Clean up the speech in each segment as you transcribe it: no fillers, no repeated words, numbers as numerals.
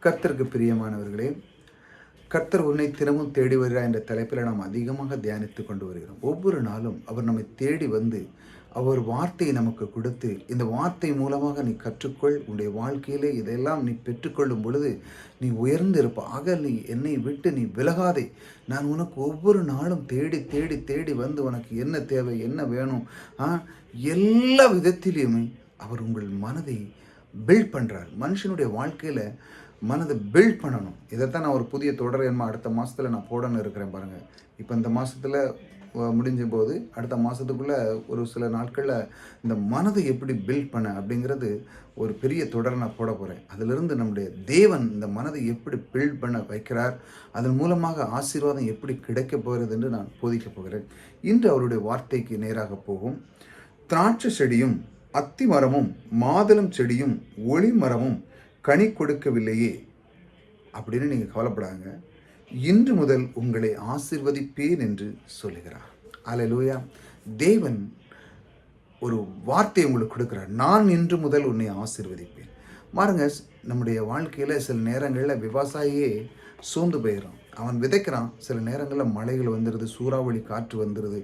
கர்த்தருக்கு பிரியமானவர்களே, கர்த்தர் உன்னை தினமும் தேடி வருகிறார் என்ற தலைப்பில் நாம் அதிகமாக தியானித்து கொண்டு வருகிறோம். ஒவ்வொரு நாளும் அவர் நம்மை தேடி வந்து அவர் வார்த்தையை நமக்கு கொடுத்து, இந்த வார்த்தை மூலமாக நீ கற்றுக்கொள், உன்னுடைய வாழ்க்கையிலே இதையெல்லாம் நீ பெற்றுக்கொள்ளும் பொழுது நீ உயர்ந்து இருப்ப. ஆக நீ என்னை விட்டு நீ விலகாதே. நான் உனக்கு ஒவ்வொரு நாளும் தேடி தேடி தேடி வந்து உனக்கு என்ன தேவை, என்ன வேணும், எல்லா விதத்திலையுமே அவர் உங்கள் மனதை பில்ட் பண்ணுறார். மனுஷனுடைய வாழ்க்கையில் மனதை பில்ட் பண்ணணும். இதைத்தான் நான் ஒரு புதிய தொடர் அடுத்த மாதத்தில் நான் போடணும்னு இருக்கிறேன் பாருங்கள். இப்போ இந்த மாதத்தில் முடிஞ்ச போது அடுத்த மாதத்துக்குள்ளே ஒரு சில நாட்களில் இந்த மனதை எப்படி பில்ட் பண்ண அப்படிங்கிறது ஒரு பெரிய தொடரை நான் போட போகிறேன். அதிலிருந்து நம்முடைய தேவன் இந்த மனதை எப்படி பில்ட் பண்ண வைக்கிறார், அதன் மூலமாக ஆசீர்வாதம் எப்படி கிடைக்க போகிறது என்று நான் போதிக்கப் போகிறேன். இன்று அவருடைய வார்த்தைக்கு நேராக போகும். திராட்சை செடியும் அத்தி மரமும் மாதுளம் செடியும் ஒளி மரமும் கனி கொடுக்கவில்லையே அப்படின்னு நீங்கள் கவலைப்படாங்க. இன்று முதல் உங்களை ஆசீர்வதிப்பேன் என்று சொல்லுகிறார். அல்லேலூயா. தேவன் ஒரு வார்த்தை உங்களுக்கு கொடுக்கிறார். நான் இன்று முதல் உன்னை ஆசீர்வதிப்பேன். பாருங்க, நம்முடைய வாழ்க்கையில் சில நேரங்களில் விவசாயியே சோர்ந்து போயிடும். அவன் விதைக்கிறான், சில நேரங்களில் மழைகள் வந்துடுது, சூறாவளி காற்று வந்துடுது,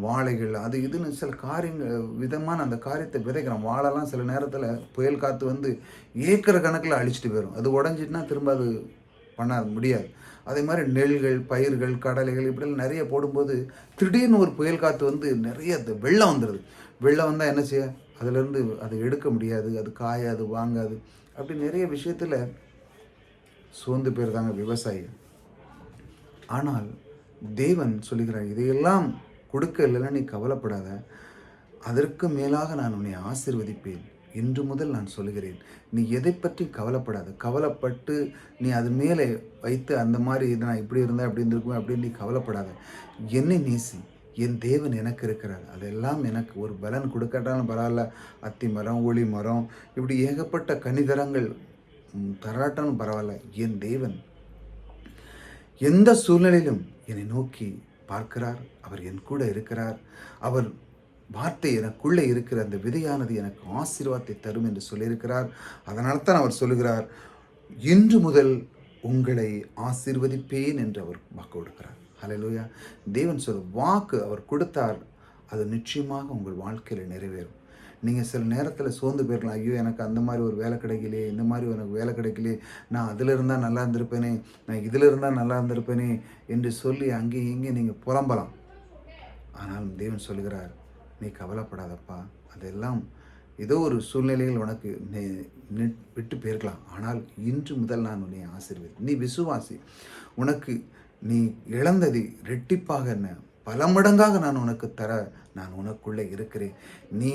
வாழைகள் அது இதுன்னு சில காரியங்கள் விதமான அந்த காரியத்தை விதைக்கிறான். வாழைலாம் சில நேரத்தில் புயல் காற்று வந்து ஏக்கர் கணக்கில் அழிச்சிட்டு போயிடும். அது உடஞ்சிட்டுனா திரும்ப அது பண்ண முடியாது. அதே மாதிரி நெல்கள், பயிர்கள், கடலைகள் இப்படிலாம் நிறைய போடும்போது திடீர்னு ஒரு புயல் காற்று வந்து நிறைய வெள்ளம் வந்துடுது. வெள்ளம் வந்தால் என்ன செய்ய, அதிலேருந்து அதை எடுக்க முடியாது, அது காயாது, வாங்காது, அப்படி நிறைய விஷயத்தில் சோர்ந்து போயிருந்தாங்க விவசாயி. ஆனால் தேவன் சொல்லுகிறார், இதையெல்லாம் கொடுக்க இல்லைன்னா நீ கவலைப்படாத, அதற்கு மேலாக நான் உன்னை ஆசீர்வதிப்பேன். இன்று முதல் நான் சொல்லுகிறேன், நீ எதை பற்றி கவலைப்படாத. கவலைப்பட்டு நீ அது மேலே வைத்து அந்த மாதிரி இது நான் இப்படி இருந்தேன் அப்படி இருந்திருக்குமே அப்படின்னு நீ கவலைப்படாத. என்னை நேசி, என் தேவன் எனக்கு இருக்கிறார். அதெல்லாம் எனக்கு ஒரு பலன் கொடுக்கட்டாலும் பரவாயில்ல. அத்தி மரம், ஒளி மரம், இப்படி ஏகப்பட்ட கனிதரங்கள் தராட்டாலும் பரவாயில்ல. என் தேவன் எந்த சூழ்நிலையிலும் என்னை நோக்கி பார்க்கிறார். அவர் என் கூட இருக்கிறார். அவர் வார்த்தை எனக்குள்ளே இருக்கிற அந்த விதையானது எனக்கு ஆசீர்வாதத்தை தரும் என்று சொல்லியிருக்கிறார். அதனால தான் அவர் சொல்லுகிறார், இன்று முதல் உங்களை ஆசீர்வதிப்பேன் என்று அவர் வாக்கு கொடுக்கிறார். ஹல்லேலூயா. தேவன் வாக்கு அவர் கொடுத்தார், அது நிச்சயமாக உங்கள் வாழ்க்கையில் நிறைவேறும். நீங்கள் சில நேரத்தில் சோர்ந்து போயிருக்கலாம். ஐயோ, எனக்கு அந்த மாதிரி ஒரு வேலை கிடைக்கலையே, இந்த மாதிரி எனக்கு வேலை கிடைக்கலையே, நான் அதில் இருந்தால் நல்லா இருந்திருப்பேனே, நான் இதில் இருந்தால் நல்லா இருந்திருப்பேனே என்று சொல்லி அங்கேயும் இங்கே நீங்கள் புலம்பலாம். ஆனாலும் தேவன் சொல்லுகிறார், நீ கவலைப்படாதப்பா. அதெல்லாம் ஏதோ ஒரு சூழ்நிலையில் உனக்கு விட்டு போயிருக்கலாம். ஆனால் இன்று முதல் நான் உன்னை ஆசீர்வதி. நீ விசுவாசி. உனக்கு நீ இழந்ததை ரெட்டிப்பாக என்ன பல மடங்காக நான் உனக்கு தர நான் உனக்குள்ளே இருக்கிறேன். நீ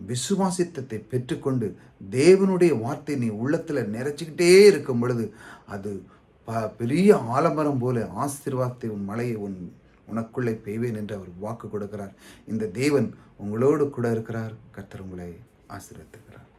விசுவாசித்தத்தை பெற்றுக்கொண்டு தேவனுடைய வார்த்தை நீ உள்ளத்தில் நிறைச்சிக்கிட்டே இருக்கும் பொழுது அது பெரிய ஆலமரம் போல ஆசீர்வாதத்தை உன் மலையை உனக்குள்ளே பெய்வேன் என்று அவர் வாக்கு கொடுக்கிறார். இந்த தேவன் உங்களோடு கூட இருக்கிறார். கர்த்தர் உங்களை ஆசீர்வதிக்கிறார்.